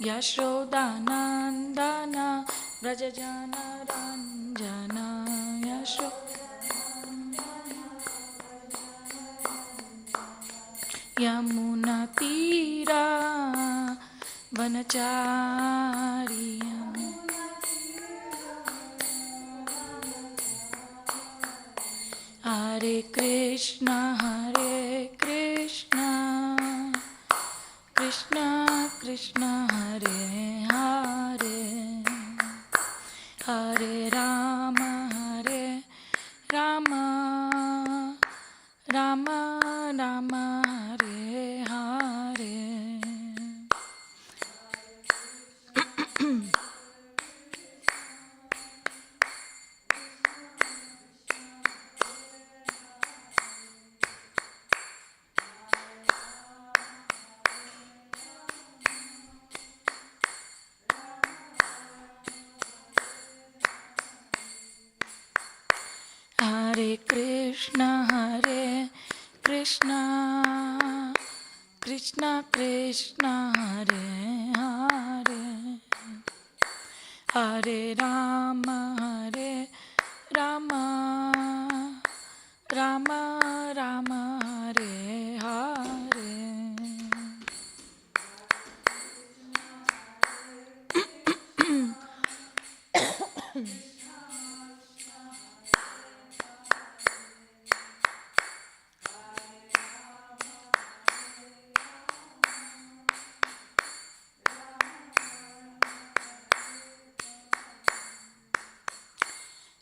Yashodanandana Vrajajana Ranjana Yasho Yamuna Tira Vanachariyam Hare Krishna Krishna Krishna Hare Hare Hare Rama Rama Rama Hare Hare Hare Krishna Krishna Krishna Hare Hare Hare Rama Rama Rama Hare Hare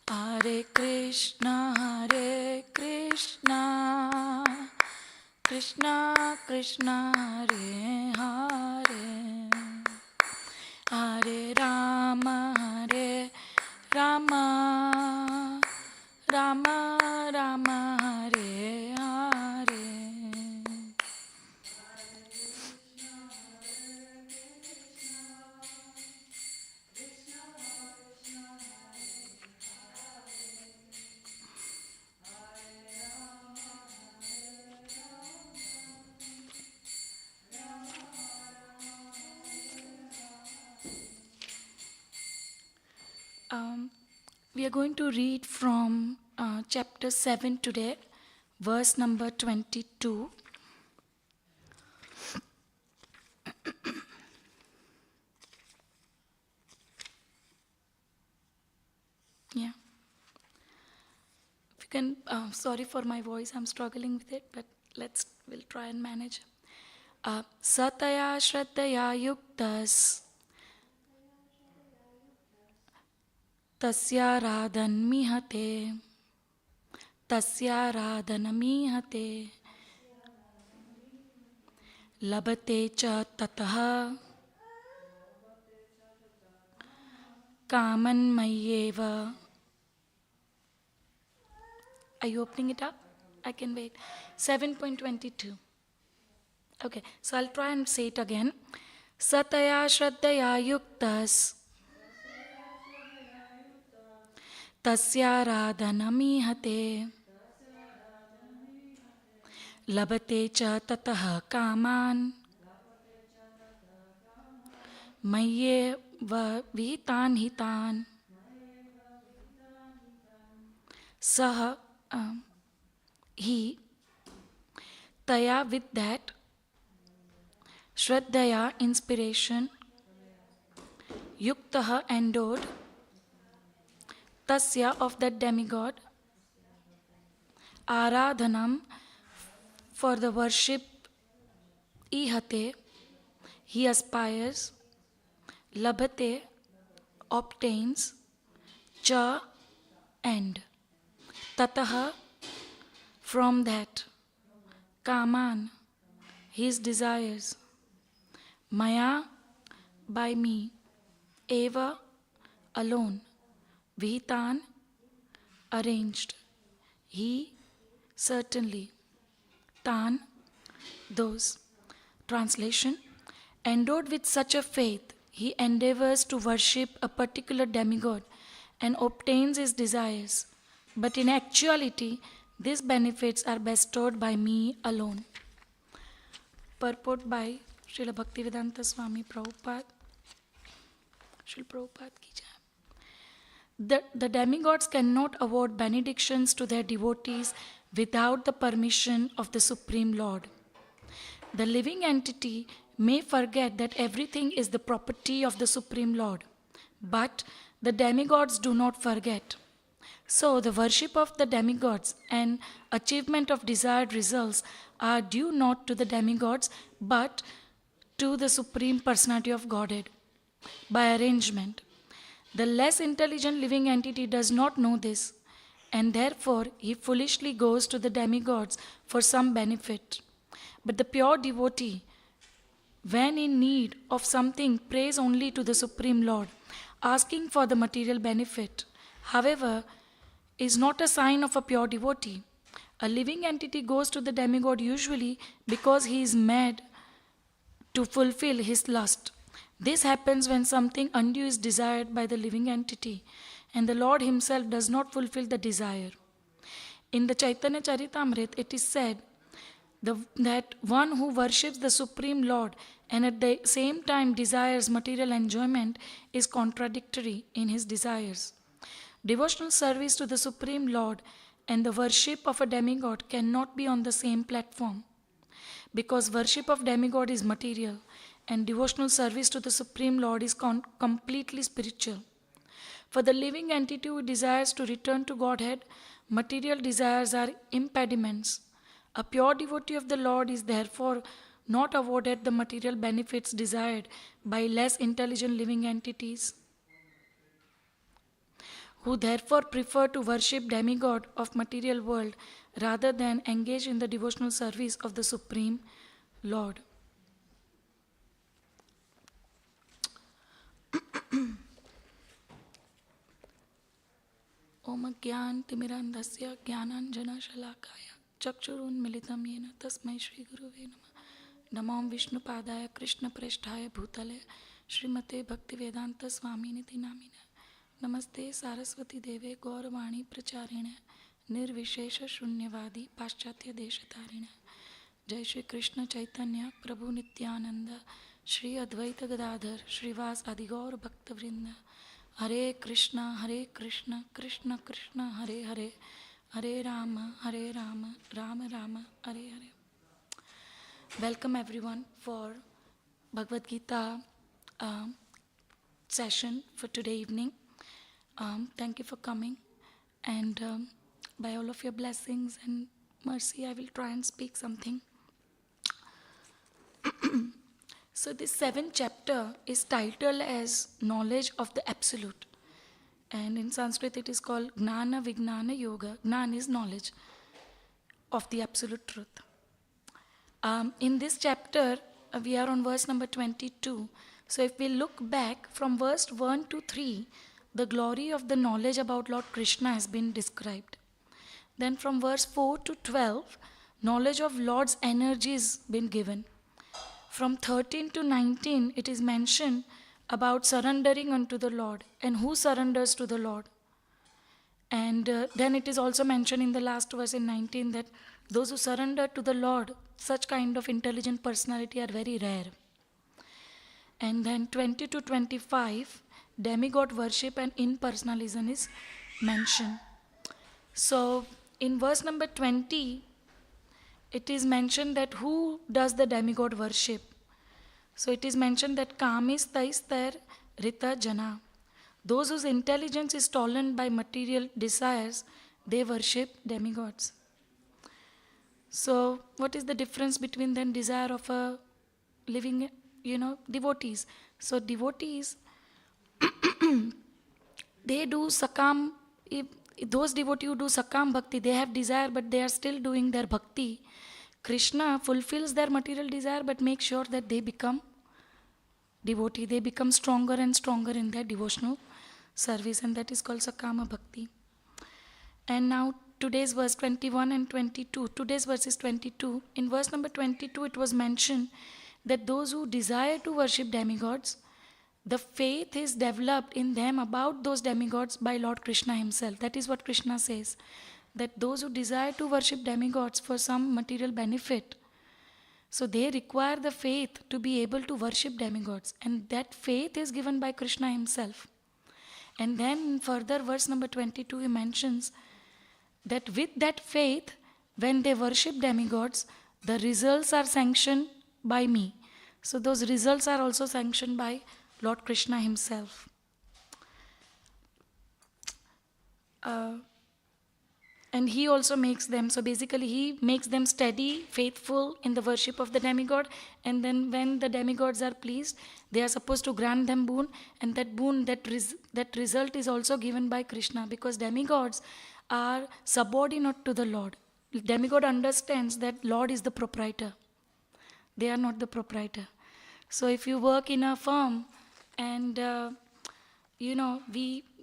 Hare Krishna Krishna Krishna Hare Hare Hare Rama Rama Rama Hare Hare We are going to read from chapter 7 today, verse number 22. Yeah. If you can, sorry for my voice, I'm struggling with it, but we'll try and manage. Sataya Shraddhaya Yuktas Tasya Radhanamihate Labate cha tataha Kaman Mayeva. Are you opening it up? I can wait. 7.22. Okay, so I'll try and say it again. Sataya Shraddhaya Yuktas Tasya Radhanamihate Labate cha tataha kaman Maye va vihitan hitan Saha he Taya with that Shraddhaya inspiration Yuktaha endowed Tasya of that demigod Aradhanam for the worship Ihate he aspires Labhate obtains Cha and Tataha from that Kaman his desires Maya by me Eva alone Vihitan arranged he certainly Tan those. Translation: endowed with such a faith, he endeavors to worship a particular demigod and obtains his desires. But in actuality, these benefits are bestowed by me alone. Purport by Srila Bhaktivedanta Swami Prabhupada, Srila Prabhupada ki jai. The demigods cannot award benedictions to their devotees without the permission of the Supreme Lord. The living entity may forget that everything is the property of the Supreme Lord, but the demigods do not forget. So, the worship of the demigods and achievement of desired results are due not to the demigods but to the Supreme Personality of Godhead by arrangement. The less intelligent living entity does not know this, and therefore he foolishly goes to the demigods for some benefit. But the pure devotee, when in need of something, prays only to the Supreme Lord, asking for the material benefit. However, is not a sign of a pure devotee. A living entity goes to the demigod usually because he is mad to fulfill his lust. This happens when something undue is desired by the living entity, and the Lord himself does not fulfill the desire. In the Chaitanya Charitamrita, it is said that one who worships the Supreme Lord and at the same time desires material enjoyment is contradictory in his desires. Devotional service to the Supreme Lord and the worship of a demigod cannot be on the same platform, because worship of demigod is material and devotional service to the Supreme Lord is completely spiritual. For the living entity who desires to return to Godhead, material desires are impediments. A pure devotee of the Lord is therefore not awarded the material benefits desired by less intelligent living entities, who therefore prefer to worship demigod of material world rather than engage in the devotional service of the Supreme Lord. Om Gyan Timirandasya Gyananjana Shalakaya Chakshurunmilitam Yena Tasmai Shri Guruve Namah. Namam Vishnu Padaya Krishna Presthaya Bhutale Srimate Bhaktivedanta Swaminiti Namine. Namaste Saraswati Deve Gauravani Pracharine Nirvishesha Shunyavadi Paschatya Deshatarine. Jai Shri Krishna Chaitanya Prabhu Nityananda Shri Advaita Gadadhar Shrivas Adigaur Bhaktavrinda. Hare Krishna Krishna Krishna Hare Hare Hare Rama Rama Rama Hare Hare. Welcome everyone for Bhagavad Gita session for today evening. Thank you for coming, and by all of your blessings and mercy, I will try and speak something. So this 7th chapter is titled as Knowledge of the Absolute, and in Sanskrit it is called Gnana Vijnana Yoga. Gnana is knowledge of the absolute truth. In this chapter, we are on verse number 22. So if we look back from verse 1 to 3, the glory of the knowledge about Lord Krishna has been described. Then from verse 4 to 12, knowledge of Lord's energy has been given. From 13 to 19, it is mentioned about surrendering unto the Lord and who surrenders to the Lord. And then it is also mentioned in the last verse in 19 that those who surrender to the Lord, such kind of intelligent personality are very rare. And then 20 to 25, demigod worship and impersonalism is mentioned. So in verse number 20, it is mentioned that who does the demigod worship. So it is mentioned that kamis taistar rita jana. Those whose intelligence is stolen by material desires, they worship demigods. So what is the difference between the desire of a living, devotees? So devotees, they do sakam, those devotees who do sakam bhakti, they have desire but they are still doing their bhakti. Krishna fulfills their material desire but makes sure that they become devotee. They become stronger and stronger in their devotional service, and that is called sakama bhakti. And now today's verse 21 and 22. Today's verse is 22. In verse number 22 it was mentioned that those who desire to worship demigods, the faith is developed in them about those demigods by Lord Krishna himself. That is what Krishna says, that those who desire to worship demigods for some material benefit, So they require the faith to be able to worship demigods. And that faith is given by Krishna himself. And then in further verse number 22, he mentions that with that faith, when they worship demigods, the results are sanctioned by me. So those results are also sanctioned by Lord Krishna himself. And he also makes them, so basically he makes them steady, faithful in the worship of the demigod. And then when the demigods are pleased, they are supposed to grant them boon. And that boon, that result is also given by Krishna, because demigods are subordinate to the Lord. Demigod understands that Lord is the proprietor. They are not the proprietor. So if you work in a firm and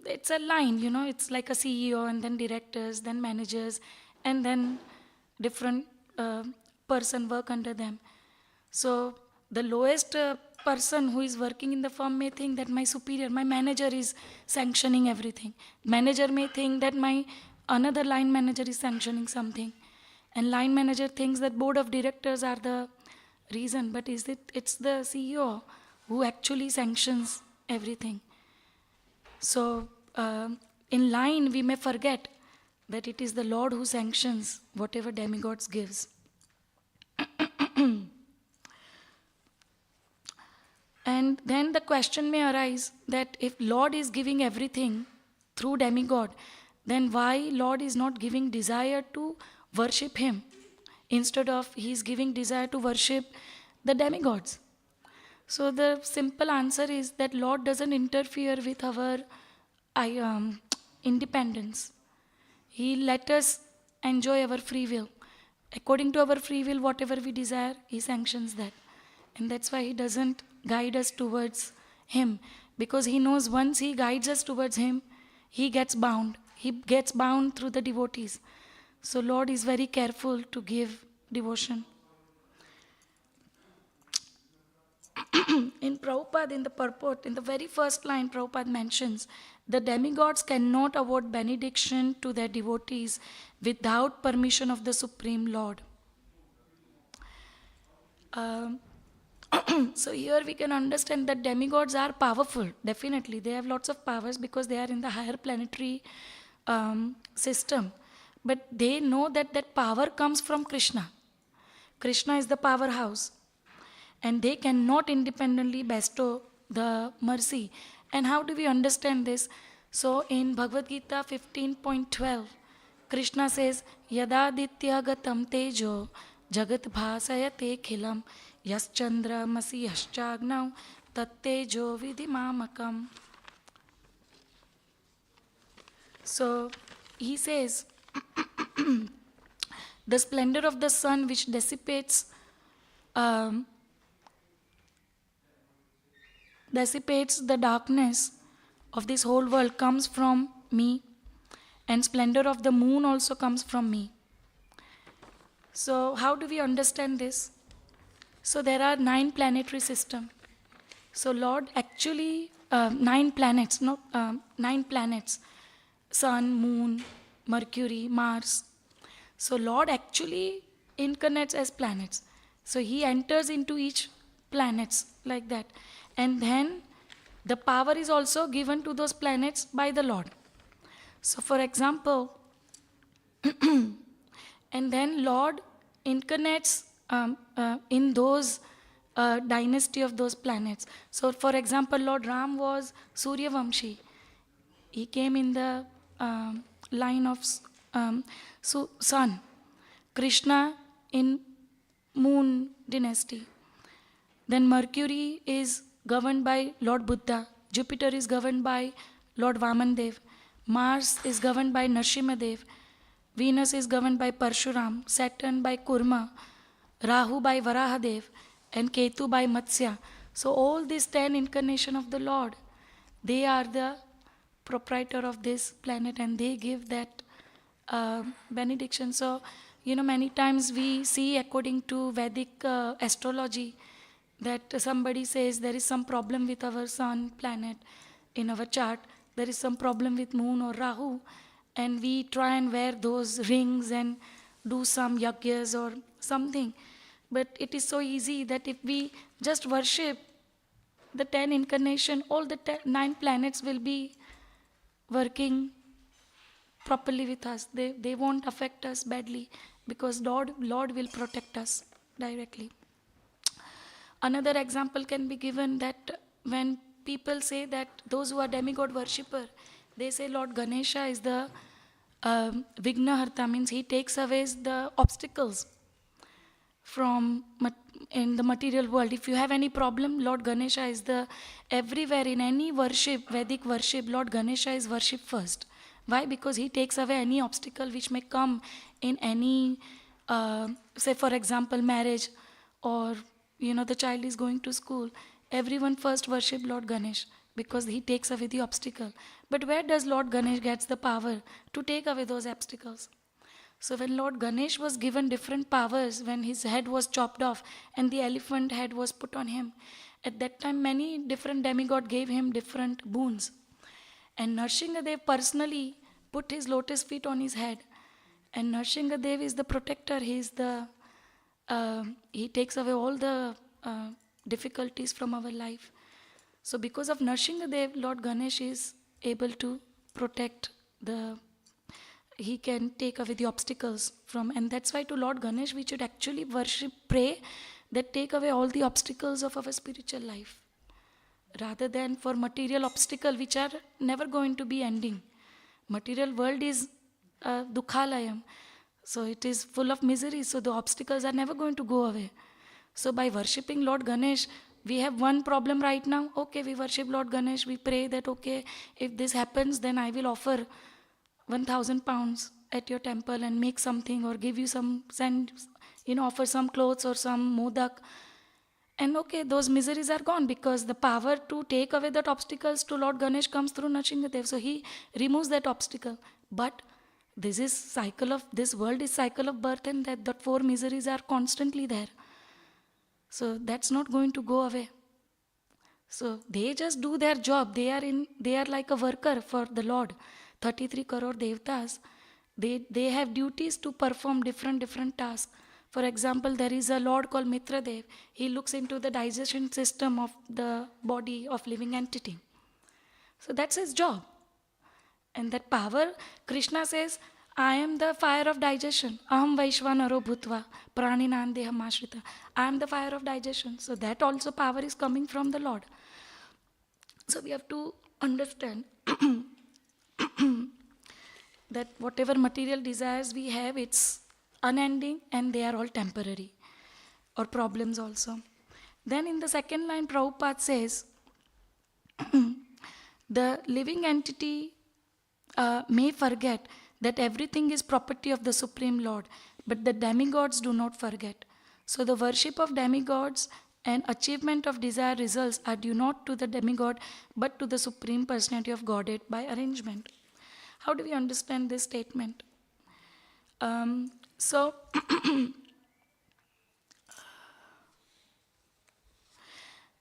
it's a line, it's like a CEO and then directors, then managers, and then different person work under them. So the lowest person who is working in the firm may think that my superior, my manager is sanctioning everything. Manager may think that my another line manager is sanctioning something. And line manager thinks that board of directors are the reason, but it's the CEO who actually sanctions everything. So, in line, we may forget that it is the Lord who sanctions whatever demigods gives. And then the question may arise that if Lord is giving everything through demigod, then why Lord is not giving desire to worship him? Instead of he is giving desire to worship the demigods. So the simple answer is that Lord doesn't interfere with our independence. He let us enjoy our free will. According to our free will, whatever we desire, he sanctions that. And that's why he doesn't guide us towards him. Because he knows once he guides us towards him, he gets bound. He gets bound through the devotees. So Lord is very careful to give devotion. In Prabhupada, in the purport, in the very first line, Prabhupada mentions, the demigods cannot award benediction to their devotees without permission of the Supreme Lord. So here we can understand that demigods are powerful. Definitely, they have lots of powers because they are in the higher planetary system. But they know that that power comes from Krishna. Krishna is the powerhouse. And they cannot independently bestow the mercy. And how do we understand this? So in Bhagavad Gita 15.12, Krishna says, Yadaditya gatam tejo jagat bhasayate khilam yaschandra masi yaschagnav tattejo vidimamakam. So he says, the splendor of the sun which dissipates the darkness of this whole world comes from me, and splendor of the moon also comes from me. So how do we understand this? So there are 9 planetary systems. So Lord actually, 9 planets, 9 planets, Sun, Moon, Mercury, Mars. So Lord actually incarnates as planets. So he enters into each planets like that. And then the power is also given to those planets by the Lord. So for example, and then Lord incarnates in those dynasty of those planets. So for example, Lord Ram was Suryavamshi. He came in the line of sun. Krishna in moon dynasty. Then Mercury is governed by Lord Buddha. Jupiter is governed by Lord Vamandev. Mars is governed by Nrsimhadev. Venus is governed by Parshuram. Saturn by Kurma. Rahu by Varahadev. And Ketu by Matsya. So all these 10 incarnations of the Lord, they are the proprietor of this planet and they give that benediction. So, many times we see according to Vedic astrology that somebody says there is some problem with our sun planet in our chart, there is some problem with moon or Rahu, and we try and wear those rings and do some yagyas or something But it is so easy that if we just worship the 10 incarnation, all the 9 planets will be working properly with us. They won't affect us badly because Lord will protect us directly. Another example can be given that when people say that those who are demigod worshipper, they say Lord Ganesha is the Vignaharta, means he takes away the obstacles from in the material world. If you have any problem, Lord Ganesha is the everywhere in any worship, Vedic worship, Lord Ganesha is worshipped first. Why? Because he takes away any obstacle which may come in any, say for example, marriage, or the child is going to school. Everyone first worship Lord Ganesh because he takes away the obstacle. But where does Lord Ganesh gets the power to take away those obstacles? So when Lord Ganesh was given different powers, when his head was chopped off and the elephant head was put on him, at that time many different demigod gave him different boons. And Narsinghadev personally put his lotus feet on his head. And Narsinghadev is the protector. He takes away all the difficulties from our life. So because of Narsinghadev, Lord Ganesh is able to protect he can take away the obstacles from, and that's why to Lord Ganesh we should actually worship, pray that take away all the obstacles of our spiritual life, rather than for material obstacle which are never going to be ending. Material world is dukhalayam, so it is full of misery, so the obstacles are never going to go away. So by worshipping Lord Ganesh, we have one problem right now, okay, we worship Lord Ganesh, we pray that okay, if this happens then I will offer 1,000 pounds at your temple and make something, or give you offer some clothes or some modak. And okay, those miseries are gone because the power to take away that obstacles to Lord Ganesh comes through Narsinghadev. So he removes that obstacle. But this world is cycle of birth and death. That 4 miseries are constantly there. So that's not going to go away. So they just do their job. They are like a worker for the Lord. 33 crore devtas, they have duties to perform different tasks. For example, there is a Lord called Mitradev. He looks into the digestion system of the body of living entity. So that's his job. And that power, Krishna says, I am the fire of digestion. Aham Vaishvanaro Bhutva Praninan Deham Ashrita. I am the fire of digestion. So that also power is coming from the Lord. So we have to understand that whatever material desires we have, it's unending and they are all temporary, or problems also. Then in the second line, Prabhupada says, the living entity may forget that everything is property of the Supreme Lord, but the demigods do not forget. So the worship of demigods and achievement of desired results are due not to the demigod, but to the Supreme Personality of Godhead by arrangement. How do we understand this statement? So,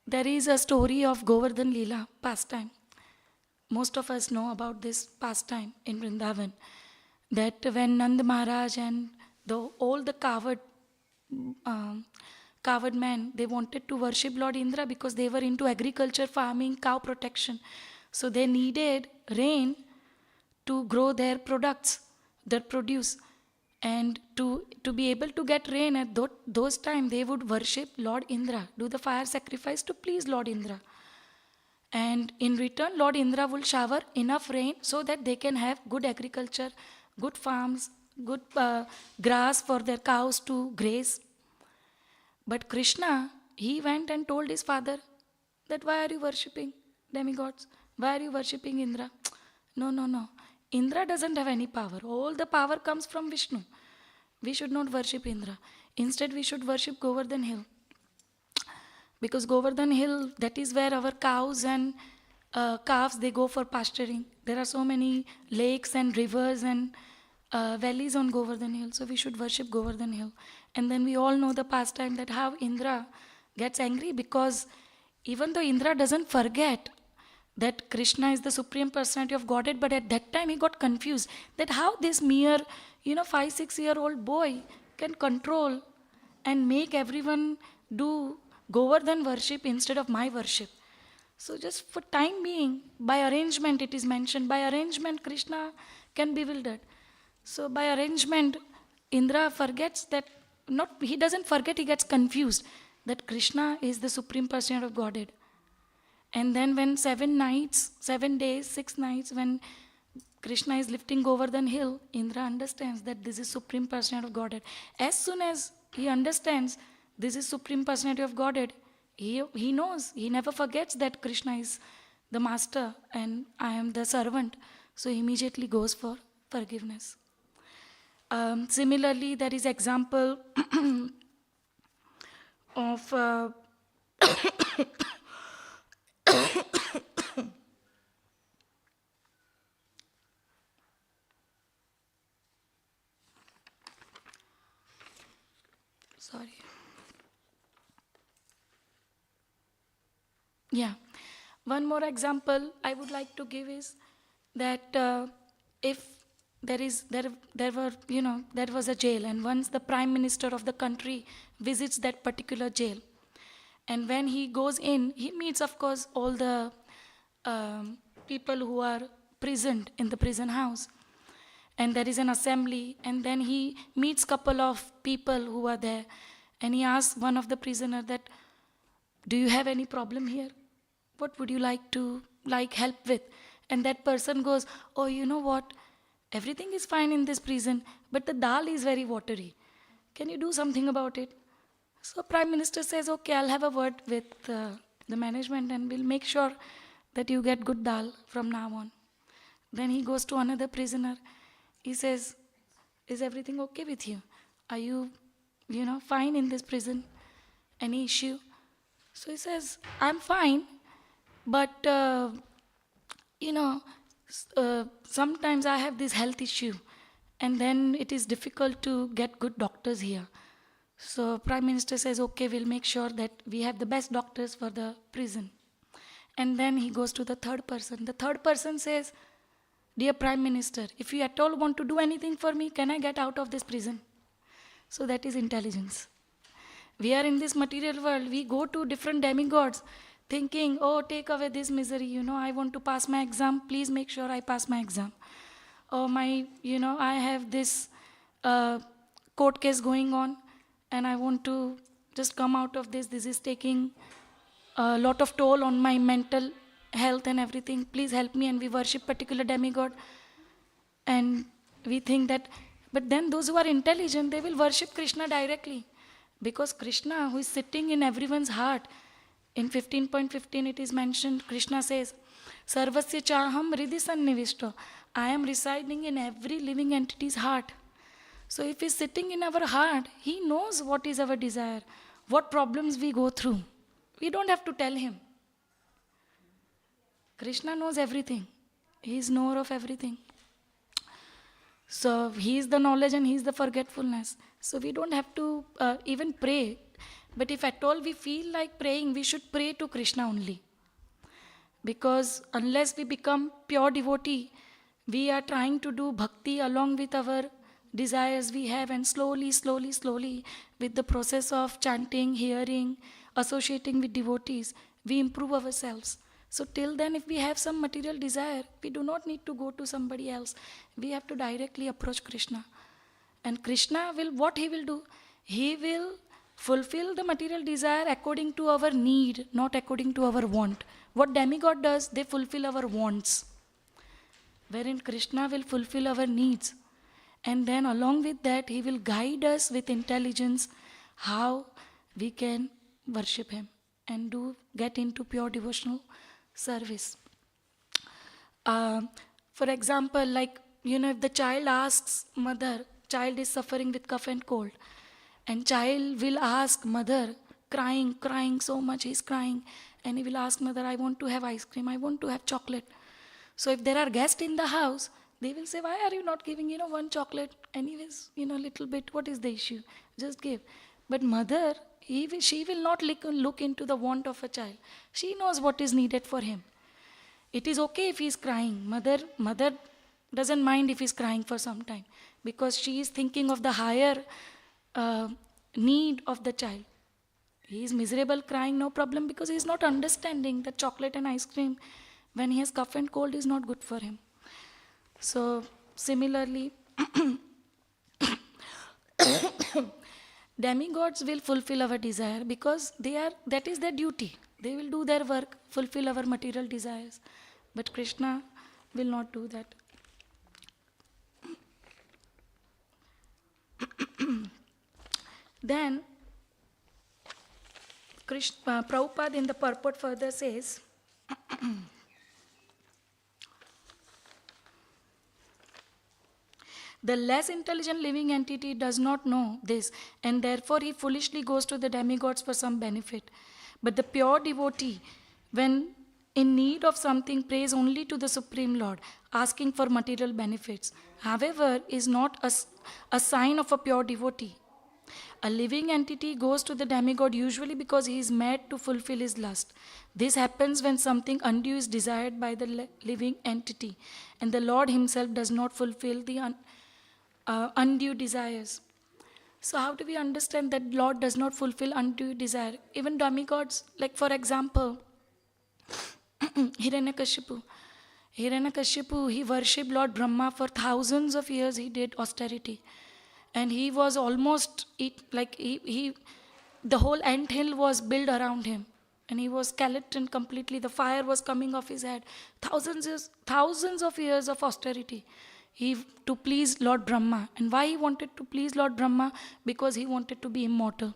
there is a story of Govardhan Leela pastime. Most of us know about this pastime in Vrindavan. That when Nand Maharaj and all the coward men, they wanted to worship Lord Indra because they were into agriculture, farming, cow protection. So they needed rain to grow their products, their produce. And to be able to get rain at those times, they would worship Lord Indra, do the fire sacrifice to please Lord Indra. And in return, Lord Indra will shower enough rain so that they can have good agriculture, good farms, good grass for their cows to graze. But Krishna, he went and told his father that why are you worshipping demigods? Why are you worshipping Indra? No. Indra doesn't have any power. All the power comes from Vishnu. We should not worship Indra. Instead, we should worship Govardhan Hill. Because Govardhan Hill, that is where our cows and calves, they go for pasturing. There are so many lakes and rivers and valleys on Govardhan Hill. So we should worship Govardhan Hill. And then we all know the pastime that how Indra gets angry, because even though Indra doesn't forget that Krishna is the Supreme Personality of Godhead, but at that time he got confused that how this mere 5-6 year old boy can control and make everyone do Govardhan worship instead of my worship. So just for time being, by arrangement it is mentioned, by arrangement Krishna can be bewildered. So by arrangement, Indra forgets that, not he doesn't forget, he gets confused that Krishna is the Supreme Personality of Godhead. And then when 7 nights, 7 days, 6 nights, when Krishna is lifting Govardhan hill, Indra understands that this is Supreme Personality of Godhead. As soon as he understands this is Supreme Personality of Godhead, he knows, he never forgets that Krishna is the master and I am the servant. So he immediately goes for forgiveness. Similarly, there is example of sorry. Yeah. One more example I would like to give is that if there was a jail, and once the prime minister of the country visits that particular jail, and when he goes in, he meets, of course, all the people who are prisoned in the prison house, and there is an assembly, and then he meets couple of people who are there, and he asks one of the prisoner that, do you have any problem here? What would you like to help with? And that person goes, oh, you know what? Everything is fine in this prison, but the dal is very watery. Can you do something about it? So Prime Minister says, okay, I'll have a word with the management and we'll make sure that you get good dal from now on. Then he goes to another prisoner. He says, is everything okay with you? Are you, fine in this prison? Any issue? So he says, I'm fine, but, sometimes I have this health issue, and then it is difficult to get good doctors here. So Prime Minister says, okay, we'll make sure that we have the best doctors for the prison. And then he goes to the third person. The third person says, dear Prime Minister, if you at all want to do anything for me, can I get out of this prison? So that is intelligence. We are in this material world. We go to different demigods thinking, oh, take away this misery. I want to pass my exam. Please make sure I pass my exam. Oh, I have this court case going on and I want to just come out of this. This is taking a lot of toll on my mental health and everything. Please help me. And we worship particular demigod. And we think that, but then those who are intelligent, they will worship Krishna directly. Because Krishna, who is sitting in everyone's heart, in 15.15 it is mentioned, Krishna says, Sarvasya chaham hridi sannivishto. I am residing in every living entity's heart. So if he is sitting in our heart, he knows what is our desire, what problems we go through. We don't have to tell him. Krishna knows everything. He is knower of everything. So he is the knowledge and he is the forgetfulness. So we don't have to even pray. But if at all we feel like praying, we should pray to Krishna only. Because unless we become pure devotee, we are trying to do bhakti along with our desires we have, and slowly, with the process of chanting, hearing, associating with devotees, we improve ourselves. So till then, if we have some material desire, we do not need to go to somebody else. We have to directly approach Krishna. And Krishna will, what he will do? He will fulfill the material desire according to our need, not according to our want. What demigod does, they fulfill our wants. Wherein Krishna will fulfill our needs. And then along with that, he will guide us with intelligence how we can worship him and get into pure devotional service. For example, if the child asks mother, child is suffering with cough and cold, and child will ask mother, crying so much, he's crying, and he will ask mother, I want to have ice cream, I want to have chocolate. So if there are guests in the house, they will say, why are you not giving, one chocolate? Anyways, little bit, what is the issue? Just give. But mother, she will not look into the want of a child. She knows what is needed for him. It is okay if he is crying. Mother doesn't mind if he is crying for some time, because she is thinking of the higher need of the child. He is miserable, crying, no problem, because he is not understanding that chocolate and ice cream, when he has cough and cold, is not good for him. So similarly, demigods will fulfill our desire because that is their duty. They will do their work, fulfill our material desires. But Krishna will not do that. Then Prabhupada in the purport further says, the less intelligent living entity does not know this, and therefore he foolishly goes to the demigods for some benefit. But the pure devotee, when in need of something, prays only to the Supreme Lord, asking for material benefits. However, is not a sign of a pure devotee. A living entity goes to the demigod usually because he is mad to fulfill his lust. This happens when something undue is desired by the living entity, and the Lord himself does not fulfill the undue desires. So how do we understand that Lord does not fulfill undue desire? Even demigods, like for example, Hiranyakashipu. Hiranyakashipu, he worshipped Lord Brahma for thousands of years. He did austerity. And he was almost, the whole anthill was built around him. And he was skeleton completely. The fire was coming off his head. Thousands of years of austerity. To please Lord Brahma. And why he wanted to please Lord Brahma? Because he wanted to be immortal.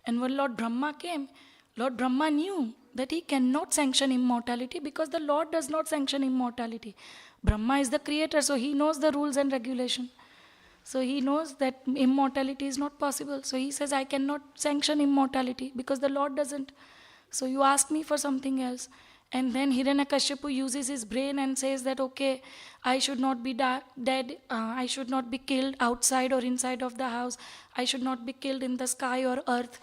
And when Lord Brahma came, Lord Brahma knew that he cannot sanction immortality because the Lord does not sanction immortality. Brahma is the creator, so he knows the rules and regulation. So he knows that immortality is not possible. So he says, I cannot sanction immortality because the Lord doesn't. So you ask me for something else. And then Hiranyakashipu uses his brain and says that, okay, I should not be dead, I should not be killed outside or inside of the house, I should not be killed in the sky or earth,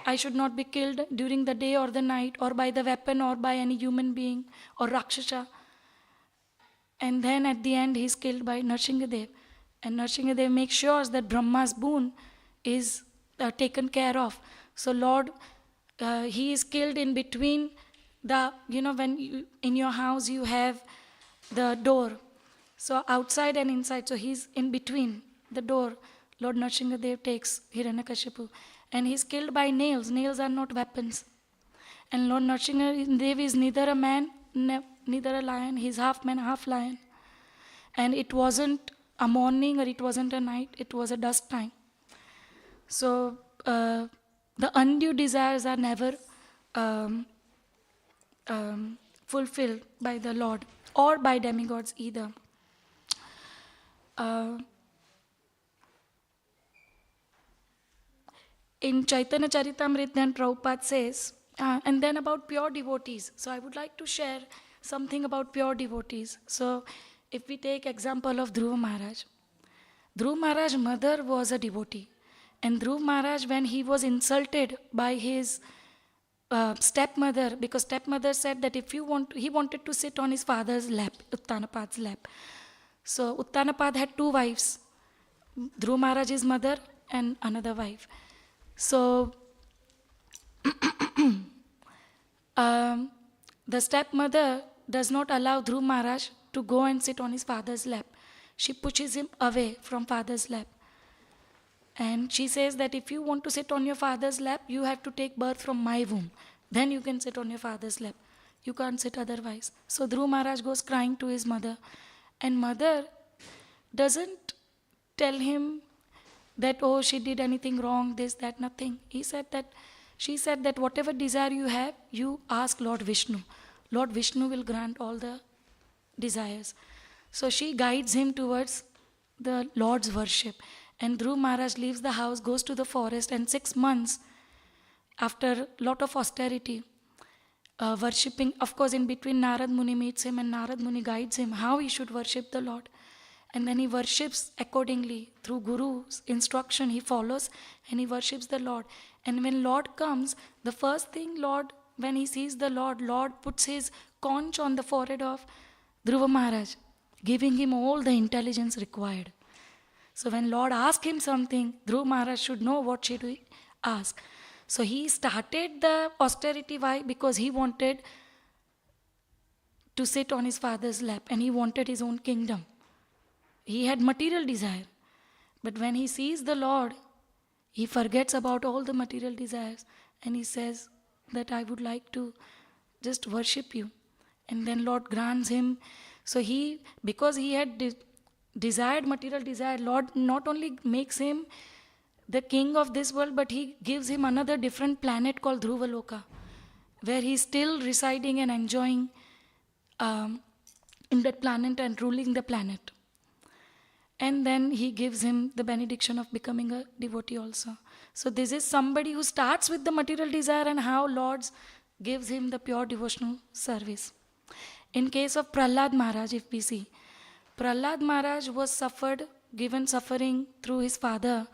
I should not be killed during the day or the night or by the weapon or by any human being or Rakshasa. And then at the end he is killed by Nrsingadev. And Nrsingadev makes sure that Brahma's boon is taken care of. So Lord, he is killed in between when in your house you have the door. So outside and inside, so he's in between the door. Lord Nrsingadev takes Hiranyakashipu. And he's killed by nails. Nails are not weapons. And Lord Nrsingadev is neither a man, neither a lion. He's half man, half lion. And it wasn't a morning or it wasn't a night. It was a dusk time. So the undue desires are never fulfilled by the Lord or by demigods either. In Chaitanya Charitamrita, then Prabhupada says, and then about pure devotees. So I would like to share something about pure devotees. So if we take example of Dhruva Maharaj. Dhruva Maharaj's mother was a devotee. And Dhruva Maharaj, when he was insulted by his stepmother, because stepmother said that he wanted to sit on his father's lap, Uttanapad's lap. So Uttanapad had two wives, Dhruva Maharaj's mother and another wife. So the stepmother does not allow Dhruva Maharaj to go and sit on his father's lap. She pushes him away from father's lap. And she says that if you want to sit on your father's lap, you have to take birth from my womb. Then you can sit on your father's lap. You can't sit otherwise. So Dhruva Maharaj goes crying to his mother. And mother doesn't tell him that, oh, she did anything wrong, this, that, nothing. She said that whatever desire you have, you ask Lord Vishnu. Lord Vishnu will grant all the desires. So she guides him towards the Lord's worship. And Dhruva Maharaj leaves the house, goes to the forest, and 6 months, after a lot of austerity, worshipping, of course in between Narad Muni meets him and Narad Muni guides him how he should worship the Lord. And then he worships accordingly. Through Guru's instruction he follows and he worships the Lord. And when Lord comes, the first thing when he sees the Lord puts his conch on the forehead of Dhruva Maharaj, giving him all the intelligence required. So when Lord asked him something, Dhruv Maharaj should know what should he ask. So he started the austerity. Why? Because he wanted to sit on his father's lap and he wanted his own kingdom. He had material desire. But when he sees the Lord, he forgets about all the material desires and he says that I would like to just worship you. And then Lord grants him. So because he had desired material desire, Lord not only makes him the king of this world, but he gives him another different planet called Dhruvaloka, where he's still residing and enjoying in that planet and ruling the planet. And then he gives him the benediction of becoming a devotee also. So this is somebody who starts with the material desire and how Lord gives him the pure devotional service. In case of Prahlad Maharaj, if we see, Prahlad Maharaj was given suffering through his father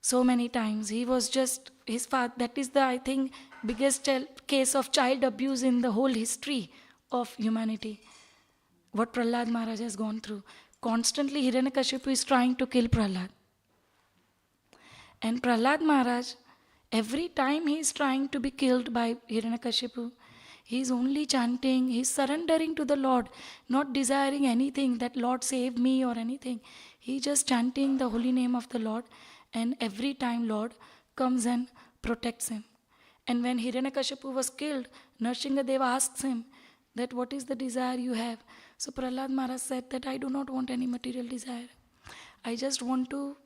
so many times. He was just his father. That is the, I think, biggest case of child abuse in the whole history of humanity. What Prahlad Maharaj has gone through. Constantly Hiranyakashipu is trying to kill Prahlad. And Prahlad Maharaj, every time he is trying to be killed by Hiranyakashipu, he is only chanting, he is surrendering to the Lord, not desiring anything that Lord save me or anything. He is just chanting the holy name of the Lord, and every time Lord comes and protects him. And when Hiranyakashipu was killed, Nrsingadeva asks him that what is the desire you have? So Prahlad Maharaj said that I do not want any material desire. I just want to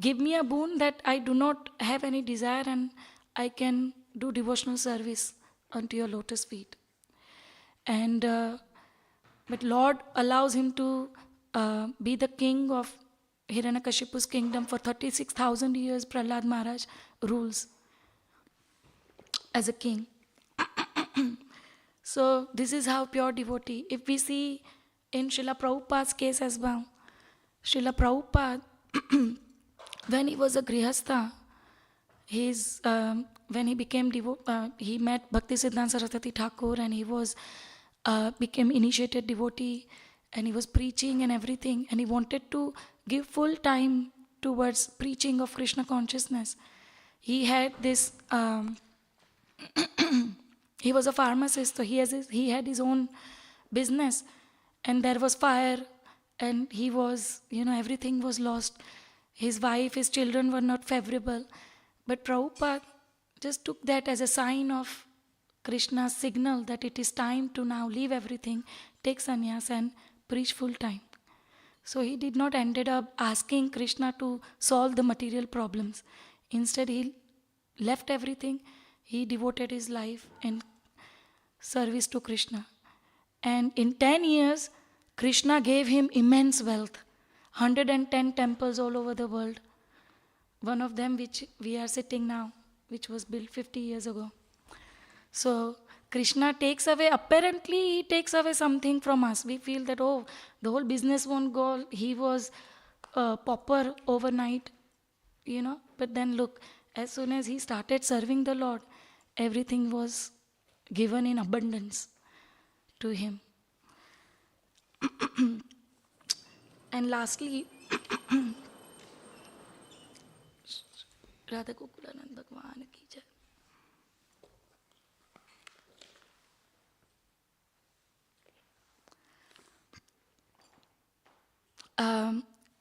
give me a boon that I do not have any desire and I can do devotional service unto your lotus feet. And but Lord allows him to be the king of Hiranyakashipu's kingdom for 36,000 years. Prahlad Maharaj rules as a king. So this is how pure devotee. If we see in Srila Prabhupada's case as well, Srila Prabhupada, when he was a grihastha, when he became he met Bhaktisiddhanta Saraswati Thakur and he was became initiated devotee and he was preaching and everything and he wanted to give full time towards preaching of Krishna consciousness. He had this. He was a pharmacist, so he had his own business, and there was fire, and he was, everything was lost. His wife, his children were not favorable. But Prabhupada just took that as a sign of Krishna's signal that it is time to now leave everything, take sannyas and preach full time. So he did not ended up asking Krishna to solve the material problems. Instead, he left everything. He devoted his life in service to Krishna. And in 10 years, Krishna gave him immense wealth. 110 temples all over the world. One of them which we are sitting now, which was built 50 years ago. So Krishna takes away, apparently he takes away something from us. We feel that, the whole business won't go. He was a pauper overnight, But then look, as soon as he started serving the Lord, everything was given in abundance to him. And lastly, Radha Gokulanand Bhagwan ki jai.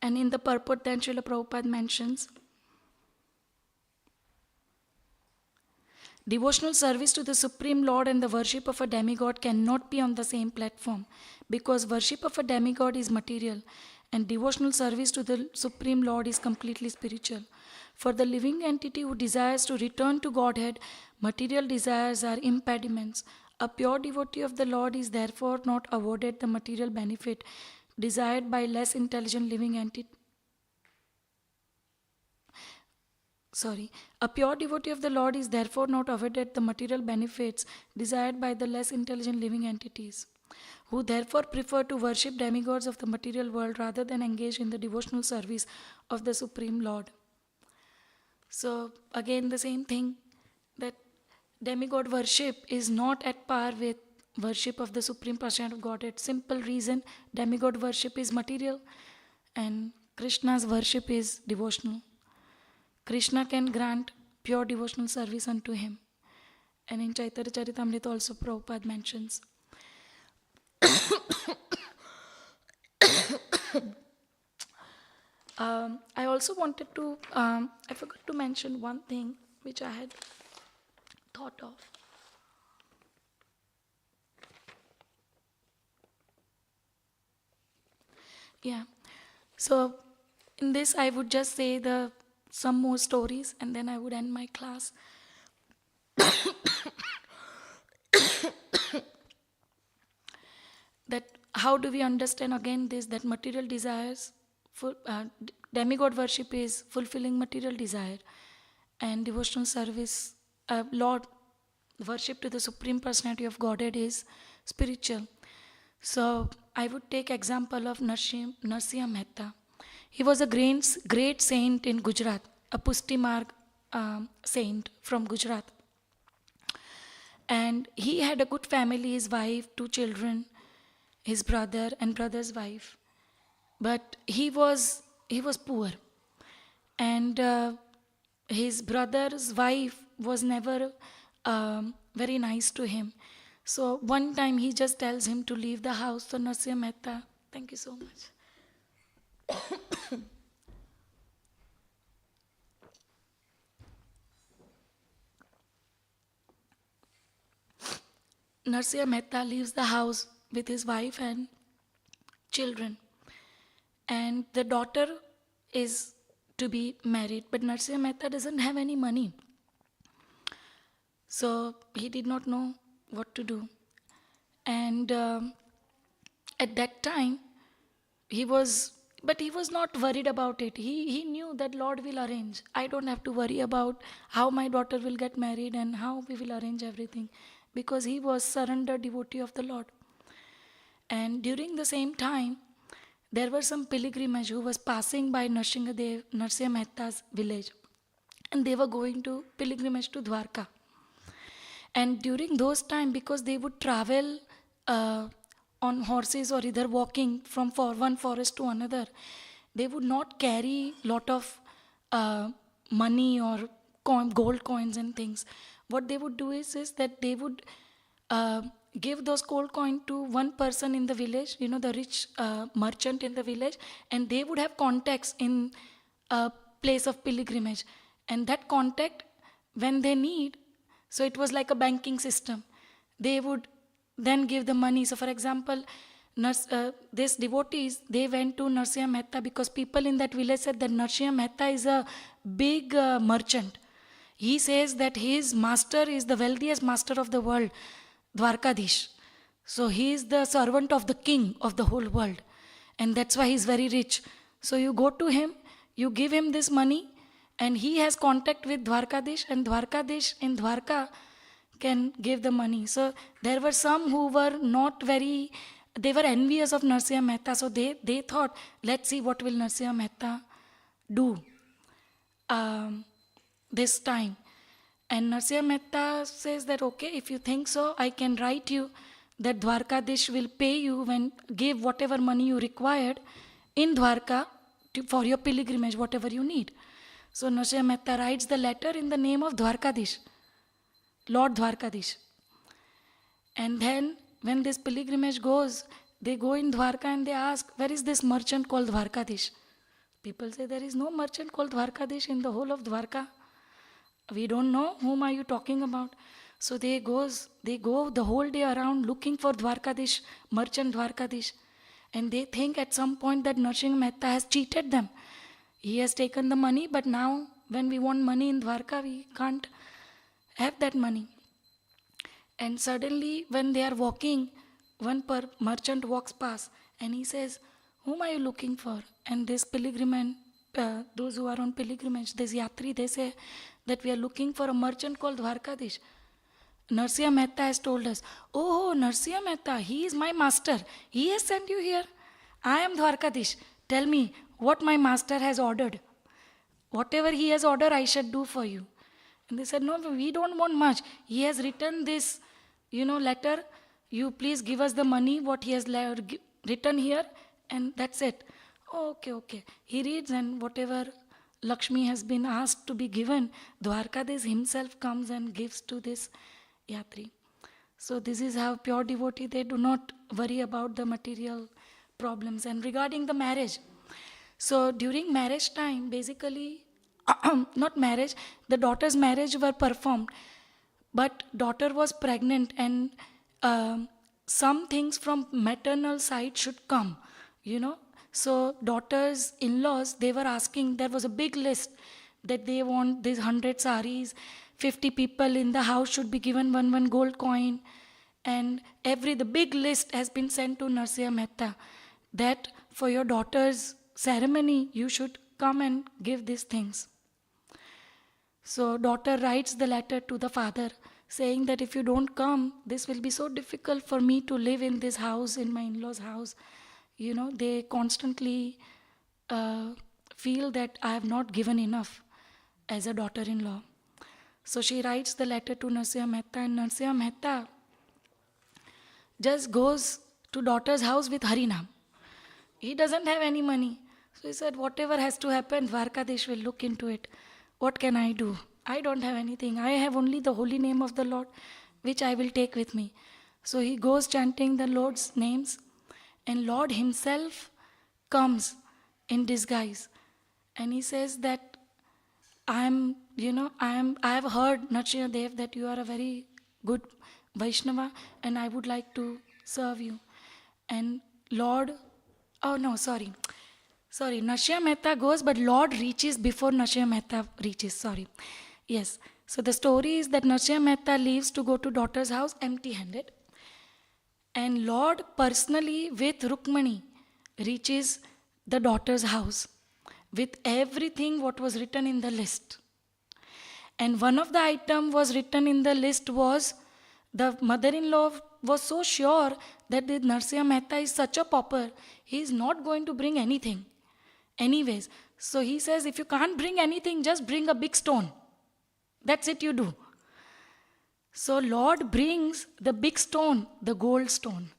And in the purport then Srila Prabhupada mentions, devotional service to the Supreme Lord and the worship of a demigod cannot be on the same platform because worship of a demigod is material and devotional service to the Supreme Lord is completely spiritual. For the living entity who desires to return to Godhead, material desires are impediments. A pure devotee of the Lord is therefore not awarded the material benefit desired by less intelligent living entity. A pure devotee of the Lord is therefore not awarded the material benefits desired by the less intelligent living entities, who therefore prefer to worship demigods of the material world rather than engage in the devotional service of the Supreme Lord. So again the same thing, that demigod worship is not at par with worship of the Supreme Personality of Godhead. Simple reason, demigod worship is material And Krishna's worship is devotional. Krishna can grant pure devotional service unto him. And in Chaitanya Charitamrita also Prabhupada mentions. I also wanted to, I forgot to mention one thing which I had thought of. Yeah. So in this I would just say some more stories and then I would end my class. That how do we understand again this, that material desires, demigod worship is fulfilling material desire, and devotional service, Lord worship to the Supreme Personality of Godhead is spiritual. So I would take example of Narsimha Mehta. He was a great saint in Gujarat, a Pushti Marg saint from Gujarat. And he had a good family, his wife, 2 children, his brother and brother's wife. But he was poor. And his brother's wife was never very nice to him. So one time he just tells him to leave the house. So Narsimha Mehta, thank you so much. Narsimha Mehta leaves the house with his wife and children. And the daughter is to be married, but Narsimha Mehta doesn't have any money. So he did not know what to do. And at that time, he was not worried about it. He knew that Lord will arrange. I don't have to worry about how my daughter will get married and how we will arrange everything, because he was surrendered devotee of the Lord. And during the same time, there were some pilgrimage who was passing by Narsimha Mehta's village, and they were going to pilgrimage to Dwarka. And during those time, because they would travel on horses or either walking from one forest to another, they would not carry lot of money or gold coins and things. What they would do is that they would give those gold coin to one person in the village, the rich merchant in the village, and they would have contacts in a place of pilgrimage. And that contact, when they need, so it was like a banking system, they would then give the money. So for example, these devotees, they went to Narsimha Mehta because people in that village said that Narsimha Mehta is a big merchant. He says that his master is the wealthiest master of the world, Dwarkadish. So he is the servant of the king of the whole world. And that's why he's very rich. So you go to him, you give him this money, and he has contact with Dwarkadish, and Dwarkadish in Dwarka can give the money. So there were some who were not very, they were envious of Narsimha Mehta. So they thought, let's see what will Narsimha Mehta do this time. And Narsimha Mehta says that, okay, if you think so, I can write you that Dwarkadish will pay you give whatever money you required in Dwarka for your pilgrimage, whatever you need. So Narsimha Mehta writes the letter in the name of Dwarkadish, Lord Dwarkadish. And then when this pilgrimage goes, they go in Dwarka and they ask, where is this merchant called Dwarkadish? People say, there is no merchant called Dwarkadish in the whole of Dwarka. We don't know, whom are you talking about? So they go the whole day around looking for Dwarkadish, merchant Dwarkadish. And they think at some point that Narsimha Mehta has cheated them. He has taken the money, but now when we want money in Dwarka, we can't have that money. And suddenly when they are walking, one merchant walks past and he says, whom are you looking for? And this pilgrim, those who are on pilgrimage, this yatri, they say that we are looking for a merchant called Dwarkadish. Narsimha Mehta has told us, oh, Narsimha Mehta, he is my master. He has sent you here. I am Dwarkadish. Tell me what my master has ordered. Whatever he has ordered, I shall do for you. And they said, no, we don't want much. He has written this, letter. You please give us the money, what he has written here, and that's it. Okay, okay. He reads, and whatever Lakshmi has been asked to be given, Dwarkades himself comes and gives to this Yatri. So this is how pure devotee, they do not worry about the material problems. And regarding the marriage, so during marriage time, basically, not marriage, the daughter's marriage were performed, but daughter was pregnant, and um, some things from maternal side should come, you know. So daughter's in-laws, they were asking, there was a big list that they want these 100 saris, 50 people in the house should be given one gold coin, and the big list has been sent to Narsiya Mehta that for your daughter's ceremony you should come and give these things. So daughter writes the letter to the father saying that if you don't come, this will be so difficult for me to live in this house, in my in-laws' house. You know, they constantly feel that I have not given enough as a daughter-in-law. So she writes the letter to Narsiya Mehta, and Narsiya Mehta just goes to daughter's house with Harinam. He doesn't have any money. So he said, whatever has to happen, Dwarkadesh will look into it. What can I do? I don't have anything. I have only the holy name of the Lord, which I will take with me. So he goes chanting the Lord's names, and Lord himself comes in disguise. And he says that I have heard, Narsiya Dev, that you are a very good Vaishnava, and I would like to serve you. And Lord, oh no, sorry, Narsiya Mehta goes, but Lord reaches before Narsiya Mehta reaches, sorry. Yes, so the story is that Narsiya Mehta leaves to go to daughter's house empty-handed, and Lord personally with Rukmani reaches the daughter's house with everything what was written in the list. And one of the item was written in the list was, the mother-in-law was so sure that the Narsiya Mehta is such a pauper, he is not going to bring anything. Anyways, so he says, if you can't bring anything, just bring a big stone. That's it you do. So Lord brings the big stone, the gold stone,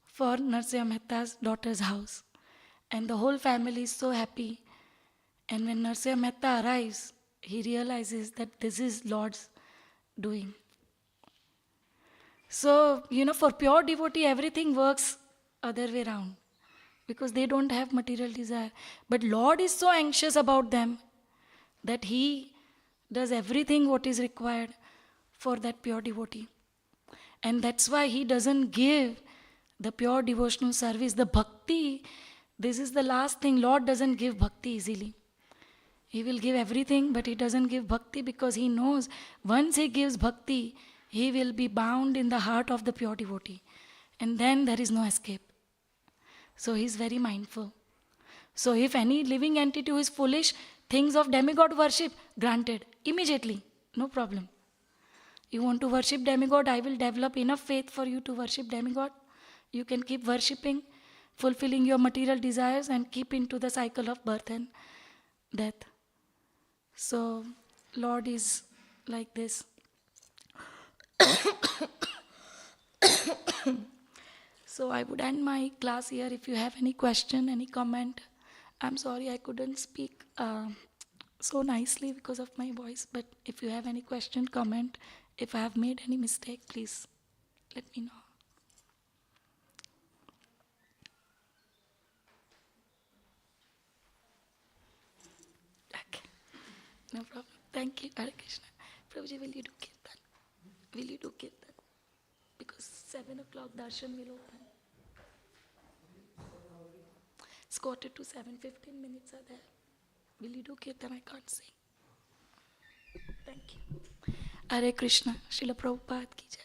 for Narsiya Mehta's daughter's house. And the whole family is so happy. And when Narsiya Mehta arrives, he realizes that this is Lord's doing. So, for pure devotee, everything works other way around, because they don't have material desire. But Lord is so anxious about them that he does everything what is required for that pure devotee. And that's why he doesn't give the pure devotional service, the bhakti. This is the last thing. Lord doesn't give bhakti easily. He will give everything, but he doesn't give bhakti, because he knows once he gives bhakti, he will be bound in the heart of the pure devotee. And then there is no escape. So he is very mindful. So if any living entity who is foolish thinks of demigod worship, granted, immediately, no problem. You want to worship demigod, I will develop enough faith for you to worship demigod. You can keep worshipping, fulfilling your material desires, and keep into the cycle of birth and death. So Lord is like this. So I would end my class here. If you have any question, any comment, I'm sorry I couldn't speak so nicely because of my voice, but if you have any question, comment, if I have made any mistake, please let me know. Okay, no problem. Thank you, Hare Krishna. Prabhuji, will you do Kirtan? Will you do Kirtan? Because 7 o'clock darshan will open. It's 7:45, 15 minutes are there. Will you do Kirtan? I can't sing. Thank you. Hare Krishna. Srila Prabhupada ki jai.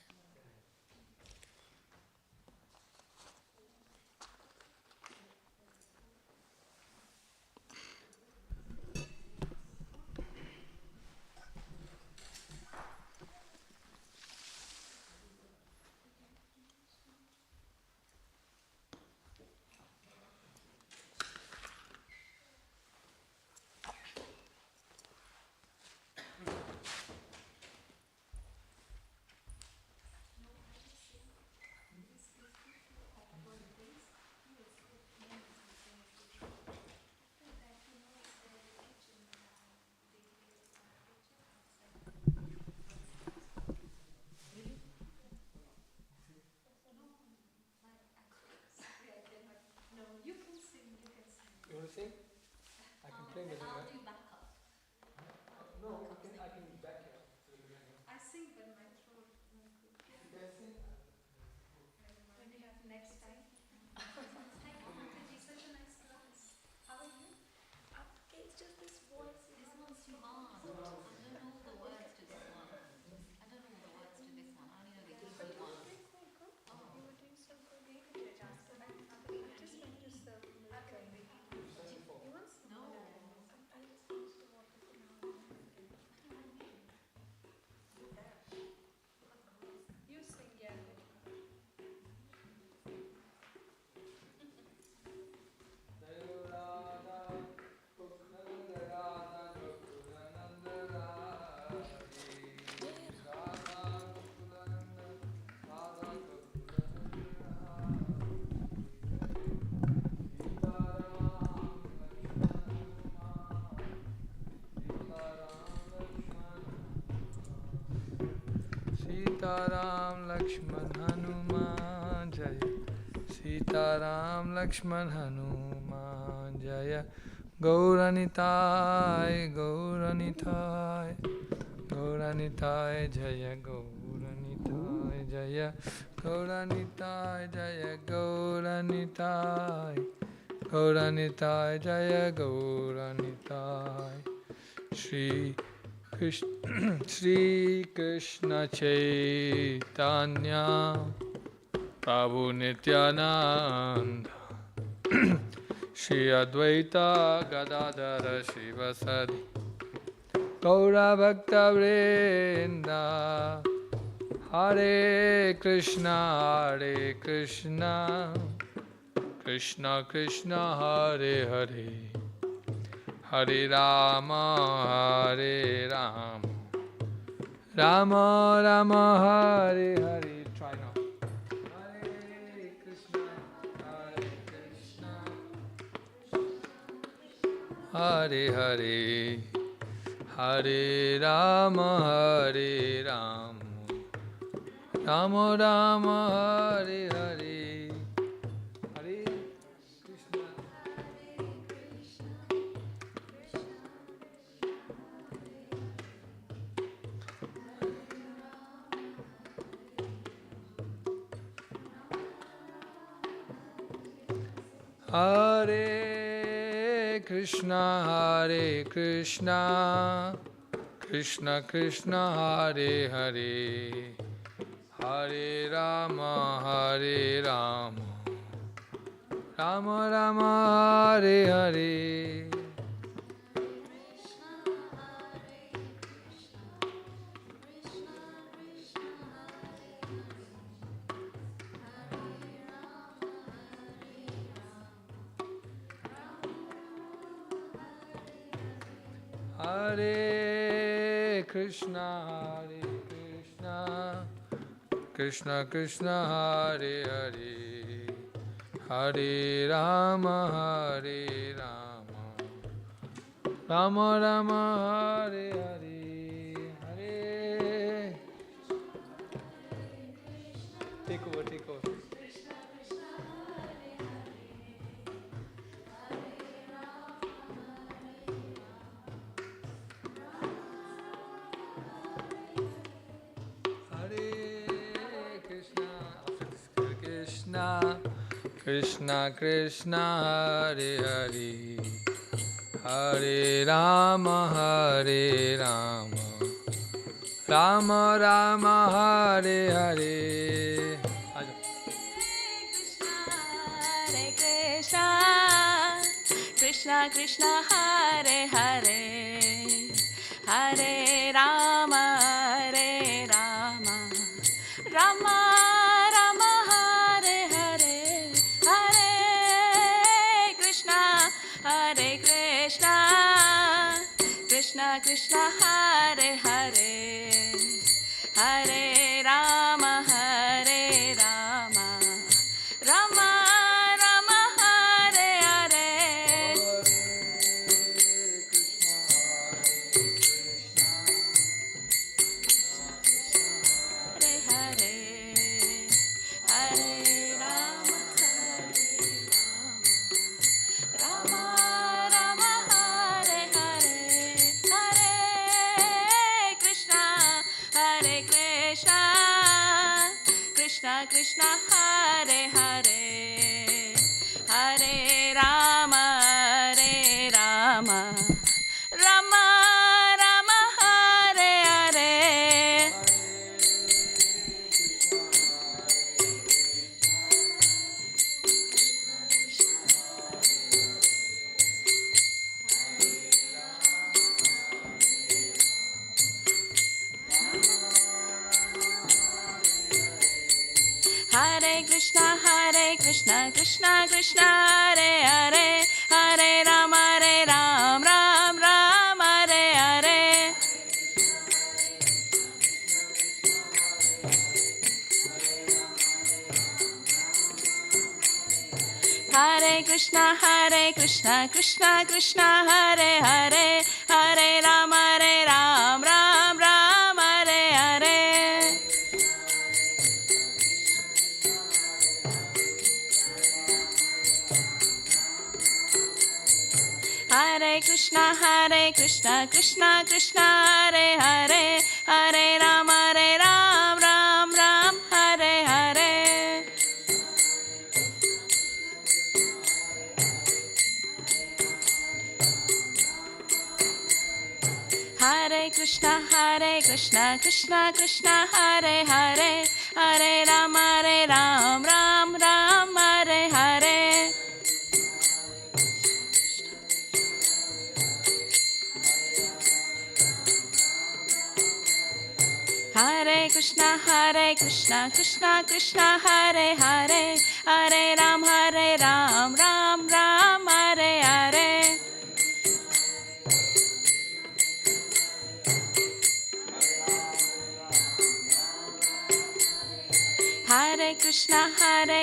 Lakshman Hanuman Jaya, Sita Ram Lakshman Hanuman Jaya, Gauranitai, Gauranitai, Gauranitai Jaya, Gauranitai Jaya, Gauranitai Jaya, Gauranitai, Gauranitai Jaya, Gauranitai. Shri Krishna, Shri Krishna Chaitanya Prabhu Nityananda Shri Advaita Gadadhara Shivasadi Gaura Bhakta Vrinda Hare Krishna Krishna Krishna Hare Hare Hare Rama Rama Rama Hare Hare. Try now. Hare Krishna Hare Hare Hare Rama Rama Rama Hare Hare. Hare Krishna. Hare Krishna, Krishna Krishna, Hare Hare, Hare Rama, Rama Rama, Hare Hare. Hare Krishna, Krishna Krishna, Hare Hare, Hare Rama, Rama Rama, Hare Hare, Hare. Take over, take over. Krishna Krishna, Hare Hare, Hare Rama, Rama Rama, Hare Hare. Hare Krishna, Krishna Krishna, Hare Hare, Hare Rama, Rama Rama, Hare Hare, Hare Krishna, Krishna Krishna, Hare Hare, Hare Rama, Rama Rama, Hare Hare. Hare Hare, Hare Rama, Rama Rama, Hare Hare, Hare Krishna, Krishna Krishna, Hare Hare, Hare Rama, Rama Rama, Hare Hare. Hare Krishna, Krishna Krishna, Hare Hare, Hare Rama, Ram, Hare Hare. Hare Krishna, Krishna Krishna, Hare Hare, Hare Rama, Ram, Hare Hare. Hare Krishna, Krishna Krishna, Hare Hare, Hare Ram, Ram Ram, Hare Hare. Hare Krishna, Krishna Krishna, Hare Hare, Hare Ram, Ram Ram, Hare Hare. Hare Krishna, Krishna Krishna, Hare Hare, Hare Ram, Ram Ram, Hare Hare. Hare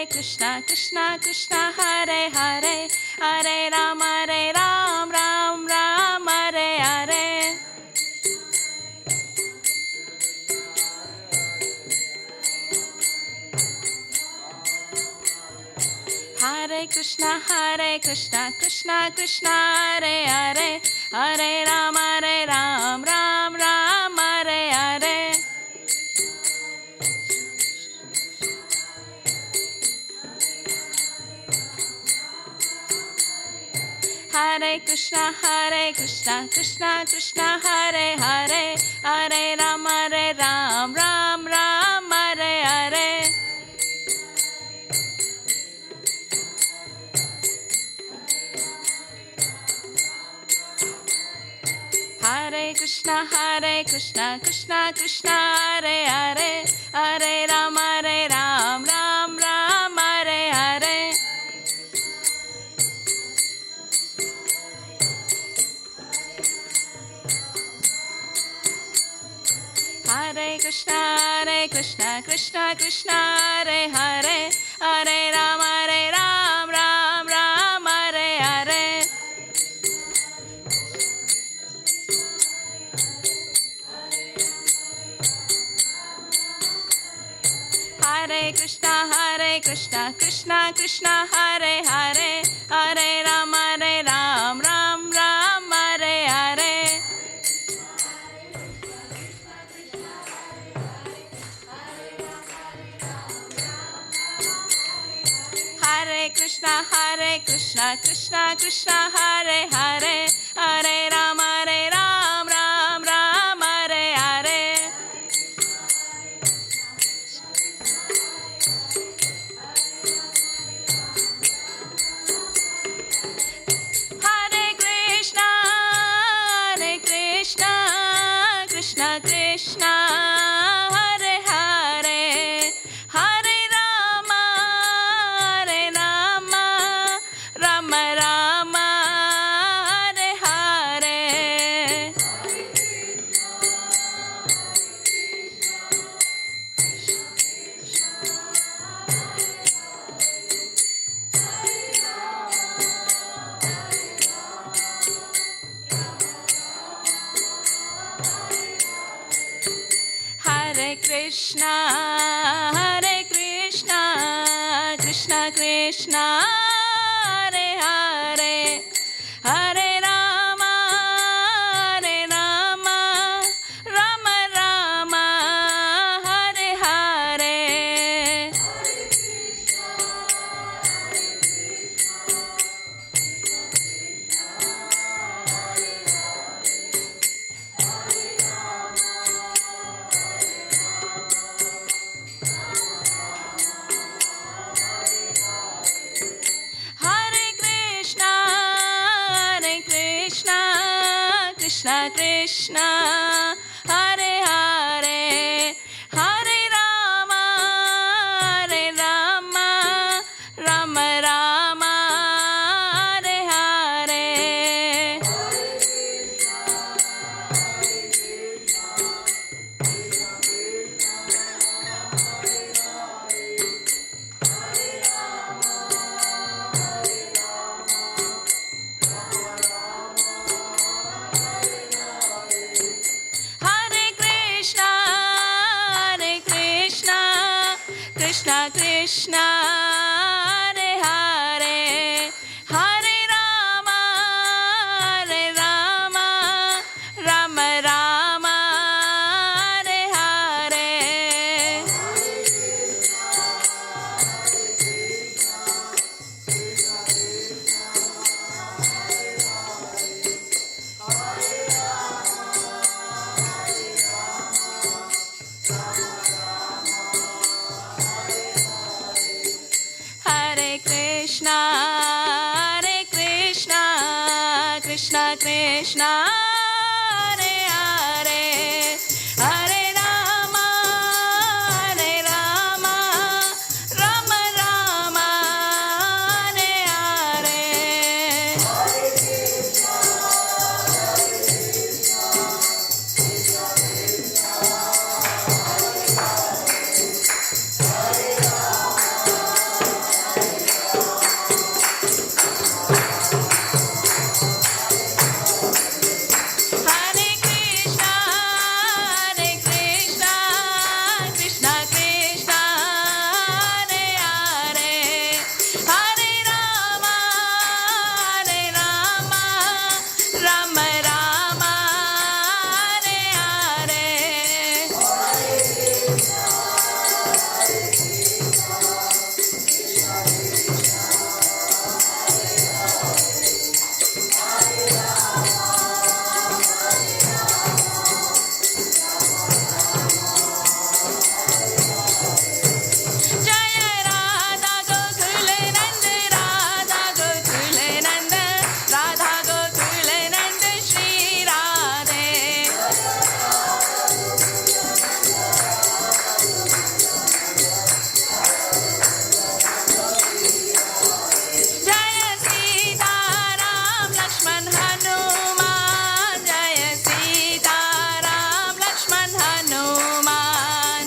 Krishna, Krishna Krishna, Hare Hare, Hare Ram, Ram Ram, Hare Hare. Hare Krishna, Krishna Krishna, Hare Hare, Hare Ram, Ram Ram, Hare Hare. Hare Krishna, Krishna Krishna, Hare Hare, Hare Ram, Ram Ram, Hare Hare. Hare Krishna, Krishna Krishna, Hare Hare, Hare Ram, Ram Ram, Hare Hare. Hare Krishna, Krishna, Hare Hare, Hare Ram, Ram Ram, Hare Hare. Hare Krishna, Krishna, Hare Hare, Hare Ram, Ram Ram, Hare Hare. Hare Krishna, Krishna, Hare Hare, Hare Ram, Ram Ram, Hare Hare. Hare Krishna, Krishna Krishna, Hare Hare, Hare Rama, Rama Rama, Hare Hare. Hare Krishna, Krishna Krishna, Hare Hare, Hare Rama, Rama Rama, Hare Hare. Hare Krishna, Krishna Krishna, Hare Hare, Hare Rama, Rama Rama, Hare Hare. Hare Krishna, Krishna Krishna, Hare Hare, Hare Rama, Krishna, Hare Krishna, Krishna Krishna, Hare Hare, Hare Rama, Rama Rama, Hare Hare. Hare Krishna, Hare Krishna, Krishna Krishna, Hare Hare, Hare Rama, Rama Rama, Hare Hare. Jaya Radha Gokul Nand, Radha Gokul Nand, Radha Gokul Nand, Shri Radhe. Jaya Sita Ram Lakshman Hanuman, Jaya Sita Ram Lakshman Hanuman.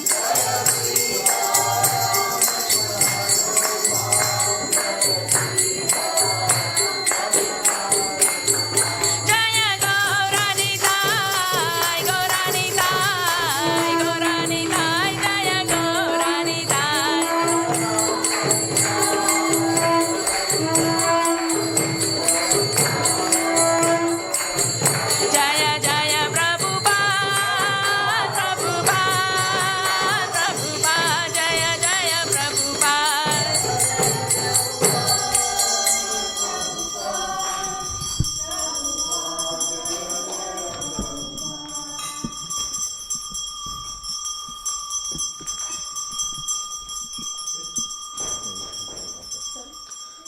Jaya Gauranidhai, Gauranidhai, Gauranidhai, Jaya Gauranidhai. Jaya Jaya Prabhupada, Prabhupada, Prabhupada, Jaya Jaya Prabhupada.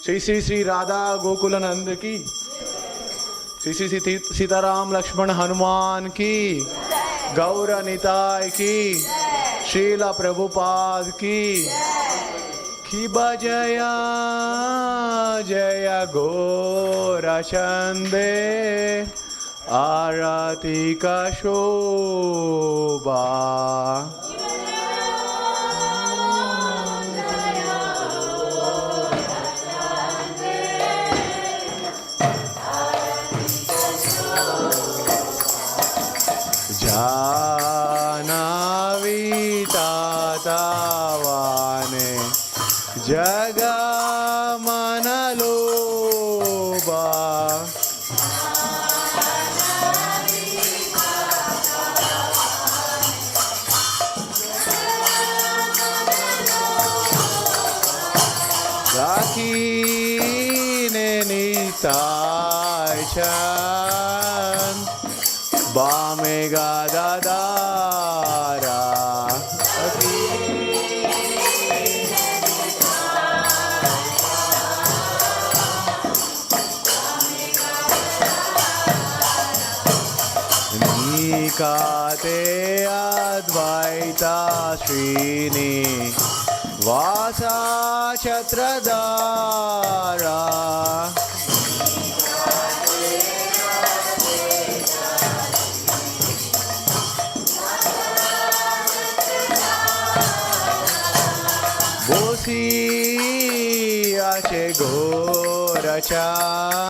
Shri Shri Shri Radha Gokul नंद की, श्री श्री श्री सीताराम लक्ष्मण हनुमान की, गौर निताय की, श्रीला प्रभुपाद की बजया जय गौर चंदे आरती का शोभा। जानावी तातावाने जगा मनलोबा। Rakine nitai chan Bame gadadara Nikate advaita srini Vasa Chatradara Bosi Ache Goracha